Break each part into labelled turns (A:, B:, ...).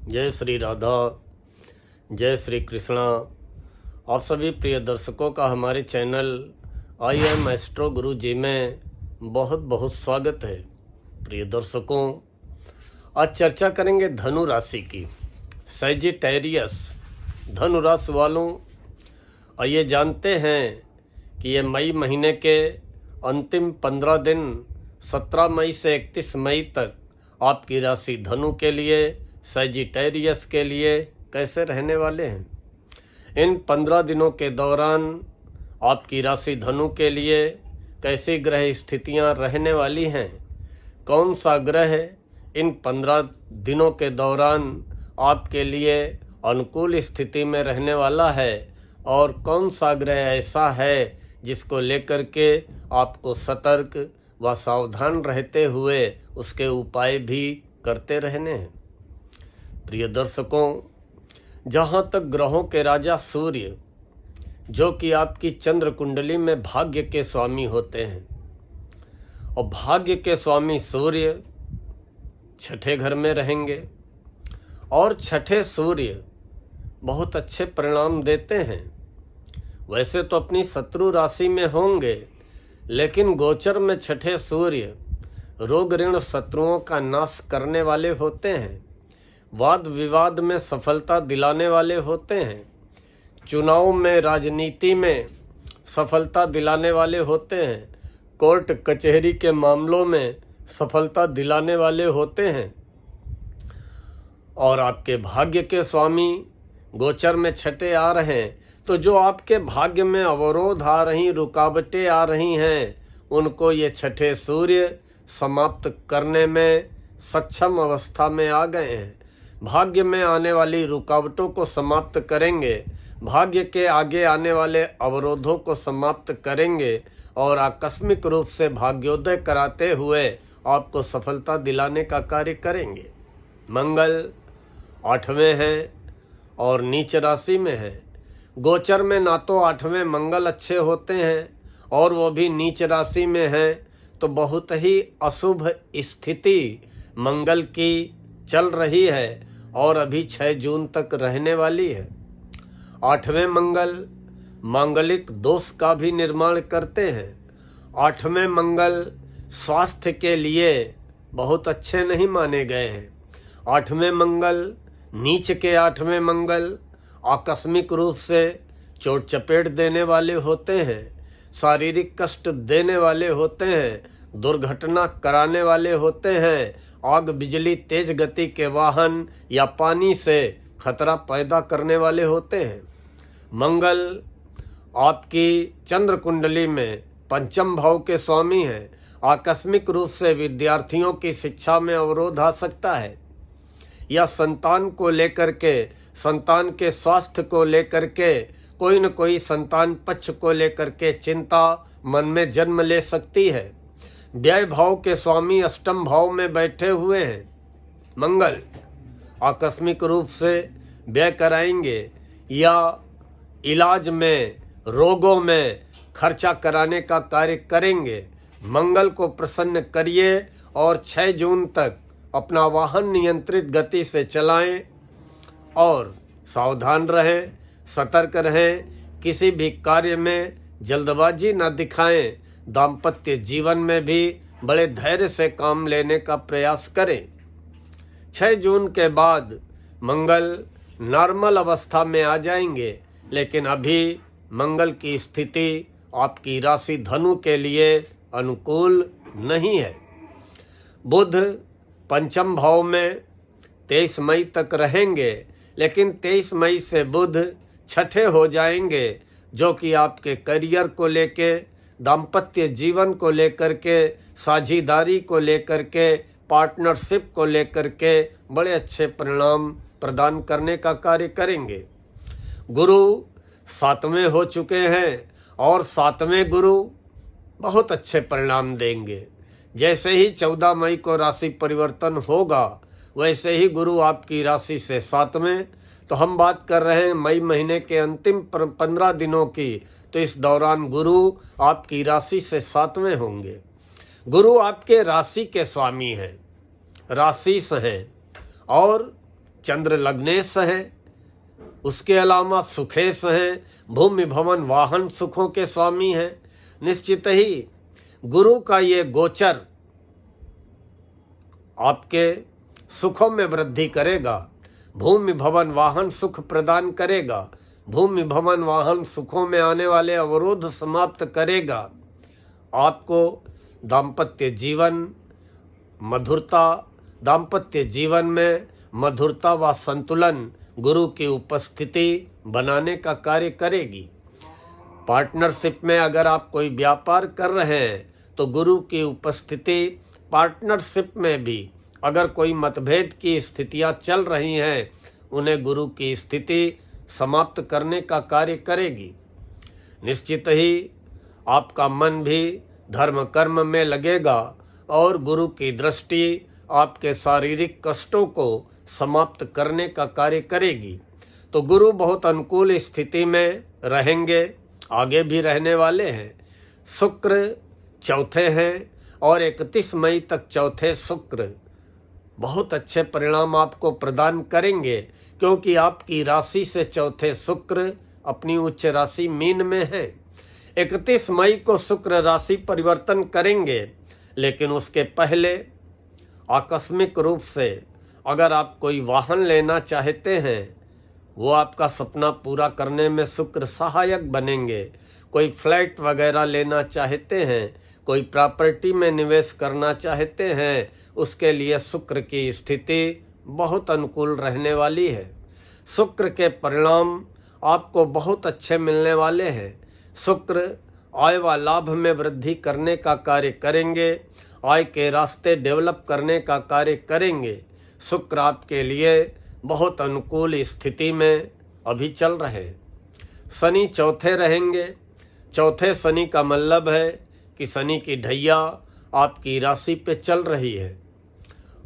A: जय श्री राधा, जय श्री कृष्णा। आप सभी प्रिय दर्शकों का हमारे चैनल आई एम एस्ट्रो गुरु जी में बहुत बहुत स्वागत है। प्रिय दर्शकों, आज चर्चा करेंगे धनु राशि की, सैजिटेरियस धनु राशि वालों। और ये जानते हैं कि ये मई महीने के अंतिम 15 दिन 17 मई से 31 मई तक आपकी राशि धनु के लिए, सैजिटेरियस के लिए कैसे रहने वाले हैं। इन 15 दिनों के दौरान आपकी राशि धनु के लिए कैसी ग्रह स्थितियां रहने वाली हैं, कौन सा ग्रह इन 15 दिनों के दौरान आपके लिए अनुकूल स्थिति में रहने वाला है और कौन सा ग्रह ऐसा है जिसको लेकर के आपको सतर्क व सावधान रहते हुए उसके उपाय भी करते रहने हैं। प्रिय दर्शकों, जहाँ तक ग्रहों के राजा सूर्य, जो कि आपकी चंद्र कुंडली में भाग्य के स्वामी होते हैं, और भाग्य के स्वामी सूर्य छठे घर में रहेंगे और छठे सूर्य बहुत अच्छे परिणाम देते हैं। वैसे तो अपनी शत्रु राशि में होंगे, लेकिन गोचर में छठे सूर्य रोग ऋण शत्रुओं का नाश करने वाले होते हैं, वाद विवाद में सफलता दिलाने वाले होते हैं, चुनाव में राजनीति में सफलता दिलाने वाले होते हैं, कोर्ट कचहरी के मामलों में सफलता दिलाने वाले होते हैं। और आपके भाग्य के स्वामी गोचर में छठे आ रहे हैं, तो जो आपके भाग्य में अवरोध आ रही, रुकावटें आ रही हैं, उनको ये छठे सूर्य समाप्त करने में सक्षम अवस्था में आ गए हैं। भाग्य में आने वाली रुकावटों को समाप्त करेंगे, भाग्य के आगे आने वाले अवरोधों को समाप्त करेंगे और आकस्मिक रूप से भाग्योदय कराते हुए आपको सफलता दिलाने का कार्य करेंगे। मंगल 8वें है और नीच राशि में है। गोचर में ना तो 8वें मंगल अच्छे होते हैं और वो भी नीच राशि में है, तो बहुत ही अशुभ स्थिति मंगल की चल रही है और अभी 6 जून तक रहने वाली है। 8वें मंगल मांगलिक दोष का भी निर्माण करते हैं। 8वें मंगल स्वास्थ्य के लिए बहुत अच्छे नहीं माने गए हैं। 8वें मंगल नीच के 8वें मंगल आकस्मिक रूप से चोट चपेट देने वाले होते हैं, शारीरिक कष्ट देने वाले होते हैं, दुर्घटना कराने वाले होते हैं, आग बिजली तेज गति के वाहन या पानी से खतरा पैदा करने वाले होते हैं। मंगल आपकी चंद्र कुंडली में पंचम भाव के स्वामी हैं। आकस्मिक रूप से विद्यार्थियों की शिक्षा में अवरोध आ सकता है, या संतान को लेकर के, संतान के स्वास्थ्य को लेकर के, कोई न कोई संतान पक्ष को लेकर के चिंता मन में जन्म ले सकती है। व्यय भाव के स्वामी अष्टम भाव में बैठे हुए हैं। मंगल आकस्मिक रूप से व्यय कराएंगे या इलाज में, रोगों में खर्चा कराने का कार्य करेंगे। मंगल को प्रसन्न करिए और 6 जून तक अपना वाहन नियंत्रित गति से चलाएं और सावधान रहें, सतर्क रहें, किसी भी कार्य में जल्दबाजी न दिखाएं। दाम्पत्य जीवन में भी बड़े धैर्य से काम लेने का प्रयास करें। 6 जून के बाद मंगल नॉर्मल अवस्था में आ जाएंगे, लेकिन अभी मंगल की स्थिति आपकी राशि धनु के लिए अनुकूल नहीं है। बुध पंचम भाव में 23 मई तक रहेंगे, लेकिन 23 मई से बुध छठे हो जाएंगे, जो कि आपके करियर को लेके, दाम्पत्य जीवन को लेकर के, साझेदारी को लेकर के, पार्टनरशिप को लेकर के बड़े अच्छे परिणाम प्रदान करने का कार्य करेंगे। गुरु 7वें हो चुके हैं और 7वें गुरु बहुत अच्छे परिणाम देंगे। जैसे ही 14 मई को राशि परिवर्तन होगा, वैसे ही गुरु आपकी राशि से 7वें, तो हम बात कर रहे हैं मई महीने के अंतिम 15 दिनों की, तो इस दौरान गुरु आपकी राशि से 7वें होंगे। गुरु आपके राशि के स्वामी हैं, राशिस हैं और चंद्र लग्नेश हैं, उसके अलावा सुखेश हैं, भूमि भवन वाहन सुखों के स्वामी हैं। निश्चित ही गुरु का ये गोचर आपके सुखों में वृद्धि करेगा, भूमि भवन वाहन सुख प्रदान करेगा, भूमि भवन वाहन सुखों में आने वाले अवरोध समाप्त करेगा। आपको दाम्पत्य जीवन मधुरता, दाम्पत्य जीवन में मधुरता व संतुलन गुरु की उपस्थिति बनाने का कार्य करेगी। पार्टनरशिप में अगर आप कोई व्यापार कर रहे हैं तो गुरु की उपस्थिति पार्टनरशिप में भी, अगर कोई मतभेद की स्थितियां चल रही हैं, उन्हें गुरु की स्थिति समाप्त करने का कार्य करेगी। निश्चित ही आपका मन भी धर्म कर्म में लगेगा और गुरु की दृष्टि आपके शारीरिक कष्टों को समाप्त करने का कार्य करेगी। तो गुरु बहुत अनुकूल स्थिति में रहेंगे, आगे भी रहने वाले हैं। शुक्र चौथे हैं और 31 मई तक चौथे शुक्र बहुत अच्छे परिणाम आपको प्रदान करेंगे, क्योंकि आपकी राशि से चौथे शुक्र अपनी उच्च राशि मीन में है। 31 मई को शुक्र राशि परिवर्तन करेंगे, लेकिन उसके पहले आकस्मिक रूप से अगर आप कोई वाहन लेना चाहते हैं, वो आपका सपना पूरा करने में शुक्र सहायक बनेंगे। कोई फ्लैट वगैरह लेना चाहते हैं, कोई प्रॉपर्टी में निवेश करना चाहते हैं, उसके लिए शुक्र की स्थिति बहुत अनुकूल रहने वाली है। शुक्र के परिणाम आपको बहुत अच्छे मिलने वाले हैं। शुक्र आय व लाभ में वृद्धि करने का कार्य करेंगे, आय के रास्ते डेवलप करने का कार्य करेंगे। शुक्र आपके लिए बहुत अनुकूल स्थिति में अभी चल रहे। शनि चौथे रहेंगे। चौथे शनि का मतलब है कि शनि की ढैया आपकी राशि पे चल रही है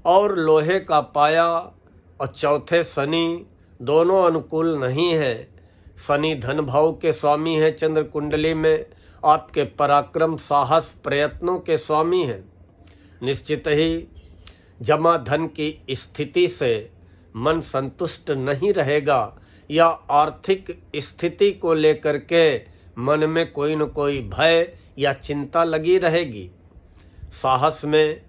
A: और लोहे का पाया और चौथे शनि दोनों अनुकूल नहीं है। शनि धन भाव के स्वामी है, चंद्र कुंडली में आपके पराक्रम साहस प्रयत्नों के स्वामी हैं। निश्चित ही जमा धन की स्थिति से मन संतुष्ट नहीं रहेगा या आर्थिक स्थिति को लेकर के मन में कोई न कोई भय या चिंता लगी रहेगी। साहस में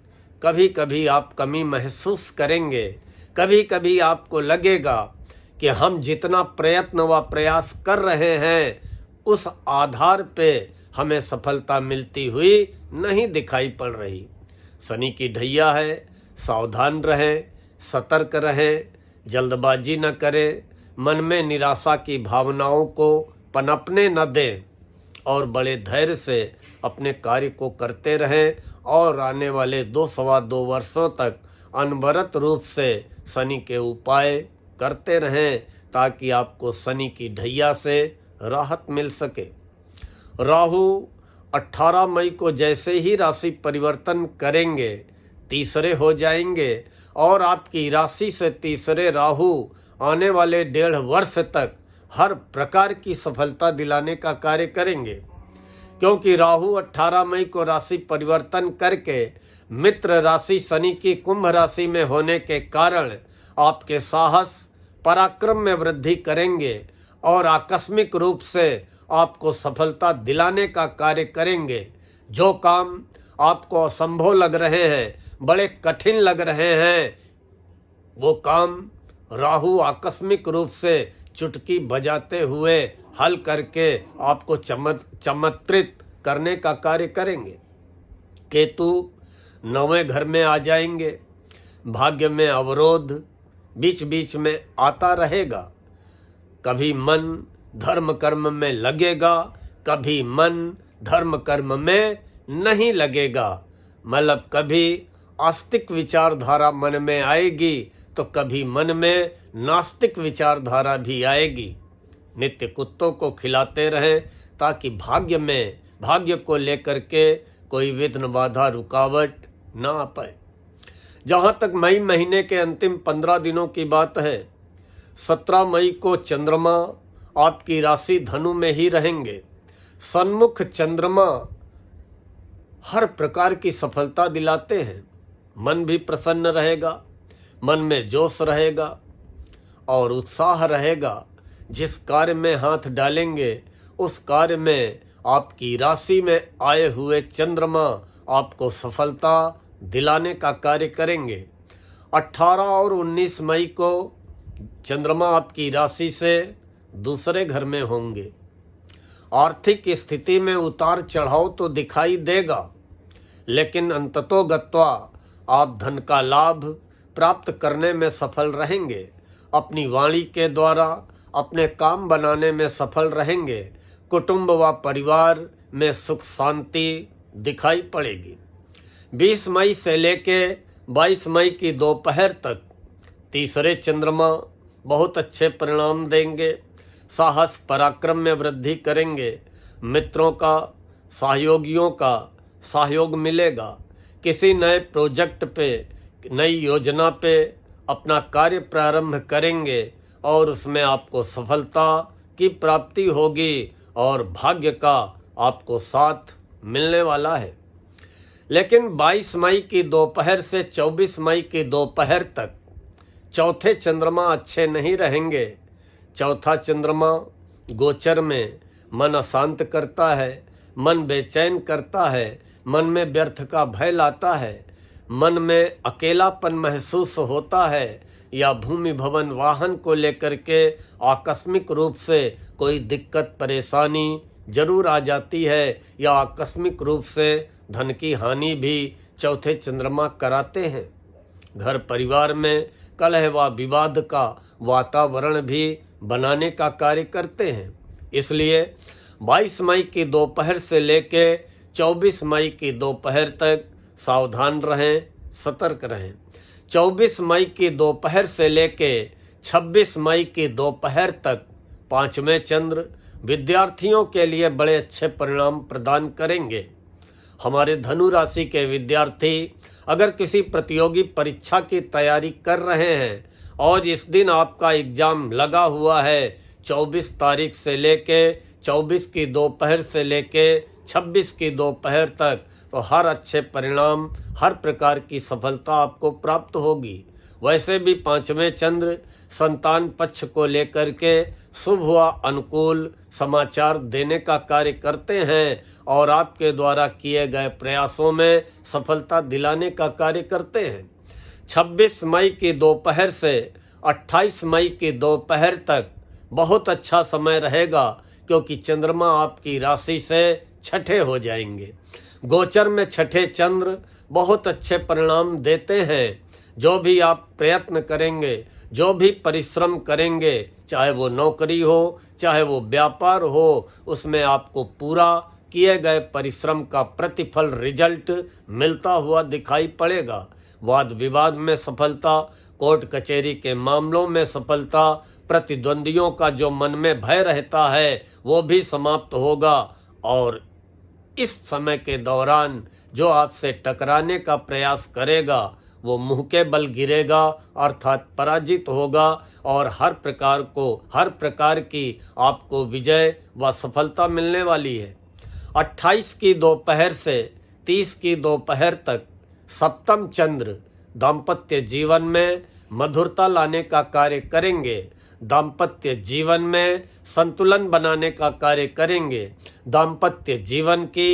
A: कभी कभी आप कमी महसूस करेंगे, कभी कभी आपको लगेगा कि हम जितना प्रयत्न व प्रयास कर रहे हैं उस आधार पे हमें सफलता मिलती हुई नहीं दिखाई पड़ रही। शनि की ढैया है, सावधान रहें, सतर्क रहें, जल्दबाजी न करें, मन में निराशा की भावनाओं को पनपने न दें और बड़े धैर्य से अपने कार्य को करते रहें और आने वाले 2-2.25 वर्षों तक अनवरत रूप से शनि के उपाय करते रहें ताकि आपको शनि की ढैया से राहत मिल सके। राहु 18 मई को जैसे ही राशि परिवर्तन करेंगे तीसरे हो जाएंगे और आपकी राशि से तीसरे राहु आने वाले 1.5 वर्ष तक हर प्रकार की सफलता दिलाने का कार्य करेंगे, क्योंकि राहु 18 मई को राशि परिवर्तन करके मित्र राशि शनि की कुंभ राशि में होने के कारण आपके साहस पराक्रम में वृद्धि करेंगे और आकस्मिक रूप से आपको सफलता दिलाने का कार्य करेंगे। जो काम आपको असंभव लग रहे हैं, बड़े कठिन लग रहे हैं, वो काम राहु आकस्मिक रूप से चुटकी बजाते हुए हल करके आपको चमत्कृत करने का कार्य करेंगे। केतु 9वें घर में आ जाएंगे। भाग्य में अवरोध बीच बीच में आता रहेगा। कभी मन धर्म कर्म में लगेगा, कभी मन धर्म कर्म में नहीं लगेगा। मतलब कभी आस्तिक विचारधारा मन में आएगी तो कभी मन में नास्तिक विचारधारा भी आएगी। नित्य कुत्तों को खिलाते रहें ताकि भाग्य को लेकर के कोई विघ्न बाधा रुकावट ना आ पाए। जहाँ तक मई महीने के अंतिम 15 दिनों की बात है, 17 मई को चंद्रमा आपकी राशि धनु में ही रहेंगे। सन्मुख चंद्रमा हर प्रकार की सफलता दिलाते हैं। मन भी प्रसन्न रहेगा, मन में जोश रहेगा, और उत्साह रहेगा। जिस कार्य में हाथ डालेंगे उस कार्य में आपकी राशि में आए हुए चंद्रमा आपको सफलता दिलाने का कार्य करेंगे। 18 और 19 मई को चंद्रमा आपकी राशि से दूसरे घर में होंगे। आर्थिक स्थिति में उतार चढ़ाव तो दिखाई देगा, लेकिन अंततोगत्वा आप धन का लाभ प्राप्त करने में सफल रहेंगे। अपनी वाणी के द्वारा अपने काम बनाने में सफल रहेंगे। कुटुंब व परिवार में सुख शांति दिखाई पड़ेगी। 20 मई से लेके 22 मई की दोपहर तक तीसरे चंद्रमा बहुत अच्छे परिणाम देंगे। साहस पराक्रम में वृद्धि करेंगे। मित्रों का, सहयोगियों का सहयोग मिलेगा। किसी नए प्रोजेक्ट पे, नई योजना पे अपना कार्य प्रारंभ करेंगे और उसमें आपको सफलता की प्राप्ति होगी और भाग्य का आपको साथ मिलने वाला है। लेकिन 22 मई की दोपहर से 24 मई की दोपहर तक चौथे चंद्रमा अच्छे नहीं रहेंगे। चौथा चंद्रमा गोचर में मन अशांत करता है, मन बेचैन करता है, मन में व्यर्थ का भय लाता है, मन में अकेलापन महसूस होता है, या भूमि भवन वाहन को लेकर के आकस्मिक रूप से कोई दिक्कत परेशानी जरूर आ जाती है, या आकस्मिक रूप से धन की हानि भी चौथे चंद्रमा कराते हैं। घर परिवार में कलह व विवाद का वातावरण भी बनाने का कार्य करते हैं। इसलिए 22 मई की दोपहर से लेके 24 मई की दोपहर तक सावधान रहें, सतर्क रहें। 24 मई की दोपहर से लेके 26 मई की दोपहर तक पांचवें चंद्र विद्यार्थियों के लिए बड़े अच्छे परिणाम प्रदान करेंगे। हमारे धनु राशि के विद्यार्थी अगर किसी प्रतियोगी परीक्षा की तैयारी कर रहे हैं और इस दिन आपका एग्जाम लगा हुआ है, 24 तारीख से लेके 24 की दोपहर से लेके 26 की दोपहर तक, तो हर अच्छे परिणाम, हर प्रकार की सफलता आपको प्राप्त होगी। वैसे भी पांचवें चंद्र संतान पक्ष को लेकर के शुभ व अनुकूल समाचार देने का कार्य करते हैं और आपके द्वारा किए गए प्रयासों में सफलता दिलाने का कार्य करते हैं। 26 मई की दोपहर से 28 मई की दोपहर तक बहुत अच्छा समय रहेगा, क्योंकि चंद्रमा आपकी राशि से छठे हो जाएंगे। गोचर में छठे चंद्र बहुत अच्छे परिणाम देते हैं। जो भी आप प्रयत्न करेंगे, जो भी परिश्रम करेंगे, चाहे वो नौकरी हो, चाहे वो व्यापार हो, उसमें आपको पूरा किए गए परिश्रम का प्रतिफल, रिजल्ट मिलता हुआ दिखाई पड़ेगा। वाद विवाद में सफलता, कोर्ट कचहरी के मामलों में सफलता, प्रतिद्वंदियों का जो मन में भय रहता है वो भी समाप्त होगा और इस समय के दौरान जो आपसे टकराने का प्रयास करेगा वो मुंह के बल गिरेगा, अर्थात पराजित होगा और हर प्रकार की आपको विजय व सफलता मिलने वाली है। 28 की दोपहर से 30 की दोपहर तक सप्तम चंद्र दाम्पत्य जीवन में मधुरता लाने का कार्य करेंगे। दाम्पत्य जीवन में संतुलन बनाने का कार्य करेंगे। दाम्पत्य जीवन की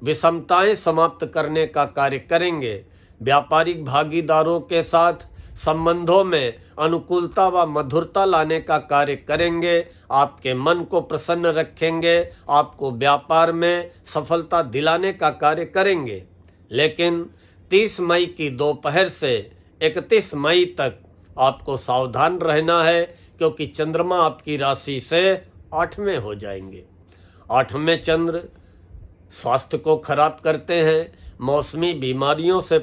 A: विषमताएं समाप्त करने का कार्य करेंगे। व्यापारिक भागीदारों के साथ संबंधों में अनुकूलता व मधुरता लाने का कार्य करेंगे। आपके मन को प्रसन्न रखेंगे, आपको व्यापार में सफलता दिलाने का कार्य करेंगे। लेकिन 30 मई की दोपहर से 31 मई तक आपको सावधान रहना है, क्योंकि चंद्रमा आपकी राशि से 8वें हो जाएंगे। 8वें चंद्र स्वास्थ्य को खराब करते हैं, मौसमी बीमारियों से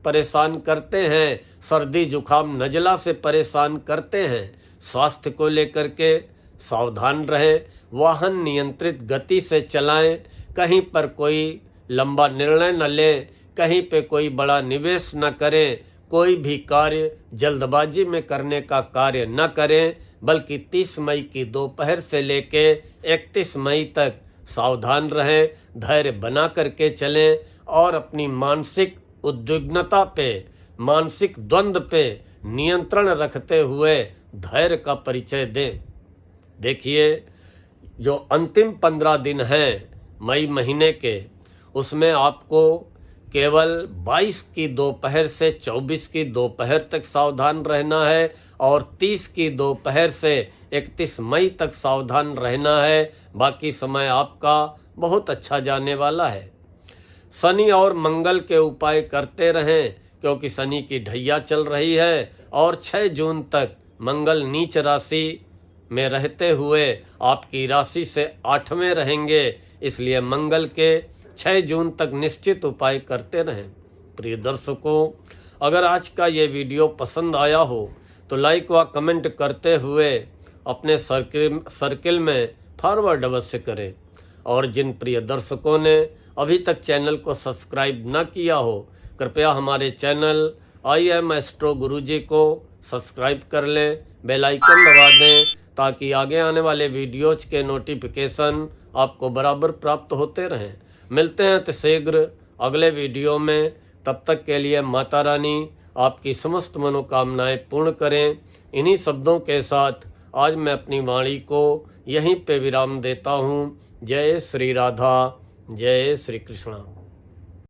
A: परेशान करते हैं, सर्दी जुखाम नजला से परेशान करते हैं। स्वास्थ्य को लेकर के सावधान रहें, वाहन नियंत्रित गति से चलाएं, कहीं पर कोई लंबा निर्णय न लें, कहीं पे कोई बड़ा निवेश न करें, कोई भी कार्य जल्दबाजी में करने का कार्य न करें, बल्कि 30 मई की दोपहर से लेके 31 मई तक सावधान रहें, धैर्य बना करके चलें और अपनी मानसिक उद्विग्नता पे, मानसिक द्वंद्व पे नियंत्रण रखते हुए धैर्य का परिचय दें। देखिए, जो अंतिम 15 दिन हैं मई महीने के, उसमें आपको केवल 22 की दोपहर से 24 की दोपहर तक सावधान रहना है और 30 की दोपहर से 31 मई तक सावधान रहना है। बाकी समय आपका बहुत अच्छा जाने वाला है। शनि और मंगल के उपाय करते रहें, क्योंकि शनि की ढैया चल रही है और 6 जून तक मंगल नीच राशि में रहते हुए आपकी राशि से 8वें रहेंगे। इसलिए मंगल के 6 जून तक निश्चित उपाय करते रहें। प्रिय दर्शकों, अगर आज का ये वीडियो पसंद आया हो तो लाइक व कमेंट करते हुए अपने सर्किल में फॉरवर्ड अवश्य करें। और जिन प्रिय दर्शकों ने अभी तक चैनल को सब्सक्राइब न किया हो, कृपया हमारे चैनल आई एम एस्ट्रो गुरुजी को सब्सक्राइब कर लें, बेल आइकन दबा दें, ताकि आगे आने वाले वीडियोज के नोटिफिकेशन आपको बराबर प्राप्त होते रहें। मिलते हैं शीघ्र अगले वीडियो में। तब तक के लिए माता रानी आपकी समस्त मनोकामनाएं पूर्ण करें। इन्हीं शब्दों के साथ आज मैं अपनी वाणी को यहीं पे विराम देता हूँ। जय श्री राधा, जय श्री कृष्ण।